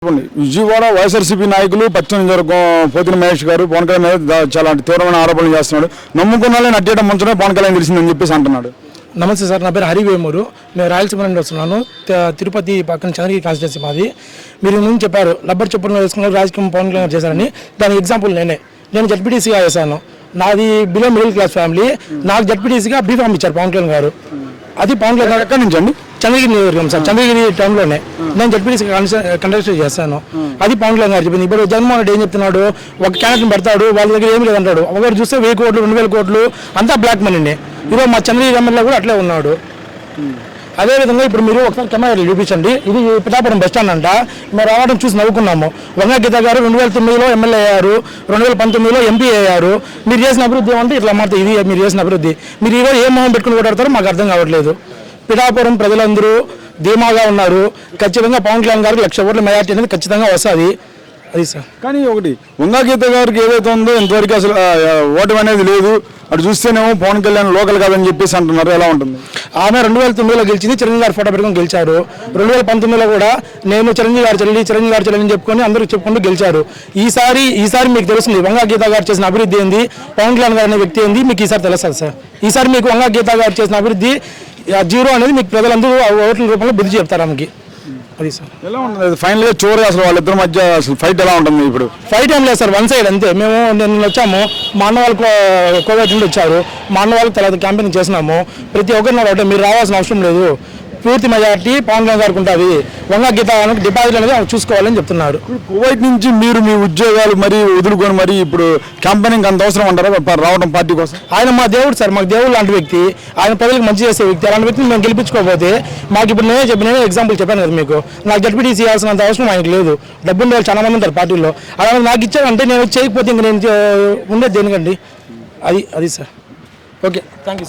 విజయవాడ వైఎస్ఆర్సీపీ నాయకులు పచ్చని పోతిన మహేష్ గారు పవన్ కళ్యాణ్ మీద చాలా తీవ్రమైన ఆరోపణలు చేస్తున్నాడు. నమ్ముకున్న వాళ్ళని అడ్డేయడం ముంచడం పవన్ కళ్యాణ్ తెలిసిందని చెప్పేసి అంటున్నాడు. నమస్తే సార్, నా పేరు హరివేమూరు. నేను రాయలసీమ నుండి వస్తున్నాను. తిరుపతి పక్కన చంద్రగిరి కాన్స్టిట్యున్సీ మాది. మీరు ముందు చెప్పారు రబ్బర్ చెప్పులు వేసుకున్నారు, రాజకీయం పవన్ కళ్యాణ్ చేశారని. దానికి ఎగ్జాంపుల్ నేను జడ్పీటీసీగా వేశాను. నాది బిలో మిడిల్ క్లాస్ ఫ్యామిలీ. నాకు జడ్పీటీసీగా బీఫామ్ ఇచ్చారు పవన్ కళ్యాణ్ గారు. అది పవన్ కళ్యాణ్ ఎక్కడి నుంచి అండి? చంద్రగిరి నియోజకవర్గం సార్, చంద్రగిరి టౌన్లోనే నేను జడ్పీటీసీ కండక్ట్ చేస్తాను. అది పవన్ కళ్యాణ్ గారు చెప్పింది. ఇప్పుడు జగన్మోహన్ రెడ్డి ఏం చెప్తున్నాడు, ఒక క్యాండిడేట్ పెడతాడు, వాళ్ళ దగ్గర ఏమి లేదంటాడు. ఒకరు చూస్తే 1000 కోట్లు 2000 కోట్లు అంతా బ్లాక్ మనీనే. ఈరోజు మా చంద్రగిరి ఎమ్మెల్యే కూడా అట్లే ఉన్నాడు. అదేవిధంగా ఇప్పుడు మీరు ఒకసారి కెమెరా చూపించండి. ఇది పిఠాపురం బస్ స్టాండ్ అంట. మేము రావడం చూసి నవ్వుకున్నాము. వంగా గీత గారు 2009లో ఎమ్మెల్యే అయ్యారు, 2019లో ఎంపీ అయ్యారు. మీరు చేసిన అభివృద్ధి అంటే ఇట్లా మాట, ఇది మీరు చేసిన అభివృద్ధి. మీరు ఈరోజు ఏ మొహం పెట్టుకుని కొట్టాడతారో మాకు అర్థం కావట్లేదు. పిఠాపురం ప్రజలందరూ ధీమాగా ఉన్నారు. ఖచ్చితంగా పవన్ కళ్యాణ్ గారికి 1,00,000 ఓట్ల మెజార్టీ అనేది ఖచ్చితంగా వస్తుంది. అది సార్. కానీ ఒకటి వంగా గీత గారికి ఏదైతే ఉందో ఇంతవరకు అసలు ఓటమి అనేది లేదు. అటు చూస్తేనేమో పవన్ కళ్యాణ్ లోకల్ కాదని చెప్పేసి అంటున్నారు. ఎలా ఉంటుంది? ఆమె 2009లో గెలిచింది, చిరంజీవి గారి ఫోటో పెట్టుకుని గెలిచారు. 2019లో కూడా నేను చిరంజీవి గారు చెల్లి అని చెప్పుకొని అందరూ చెప్పుకుంటూ గెలిచారు. ఈసారి మీకు తెలుస్తుంది వంగా గీత గారు చేసిన అభివృద్ధి ఏంది, పవన్ కళ్యాణ్ గారు అనే వ్యక్తి ఏంది మీకు ఈసారి తెలుస్తుంది సార్. ఈసారి మీకు వంగా గీత గారు చేసిన అభివృద్ధి జీరో అనేది మీకు ప్రజలందరూ ఓట్ల రూపంలో బుద్ధి చెప్తారు ఆమెకి. అది సార్. ఎలా ఉంటుంది ఫైనల్ గా చివరి అసలు వాళ్ళిద్దరి మధ్య అసలు ఫైట్ ఎలా ఉంటుంది? ఇప్పుడు ఫైట్ ఏం లేదు సార్, వన్ సైడ్ అంతే. నేను వచ్చాము, మా అన్న వాళ్ళు కోవిడ్ నుండి వచ్చారు, మా అన్న వాళ్ళకి తర్వాత క్యాంపెయిన్ చేసినాము. ప్రతి ఒక్కరిని ఒకటే, మీరు రావాల్సిన అవసరం లేదు, పూర్తి మెజార్టీ పవన్ కళ్యాణ్ గారికి ఉంటుంది. వంగా గీత డిపాజిట్ అనేది చూసుకోవాలని చెప్తున్నారు. కువైట్ నుంచి మీరు మీ ఉద్యోగాలు మరి వదులుకొని మరి ఇప్పుడు క్యాంపెయినింగ్ అంత అవసరం అంటారా రావడం పార్టీ కోసం? ఆయన మా దేవుడు సార్, మాకు దేవుడు లాంటి వ్యక్తి. ఆయన ప్రజలకు మంచి చేసే వ్యక్తి. అలాంటి వ్యక్తిని మేము గెలిపించుకోకపోతే మాకు ఇప్పుడు నేనే ఎగ్జాంపుల్ చెప్పాను కదా మీకు. నాకు జడ్పీటీసీ చేయాల్సినంత అవసరం ఆయనకు లేదు. డబ్బు ఉండే వాళ్ళు చాలా మంది ఉంటారు పార్టీలో. అలాగే నాకు ఇచ్చారంటే నేను చేయకపోతే ఇంక నేను ఉండేది దేనికండి? అది sir. Okay, thank you sir.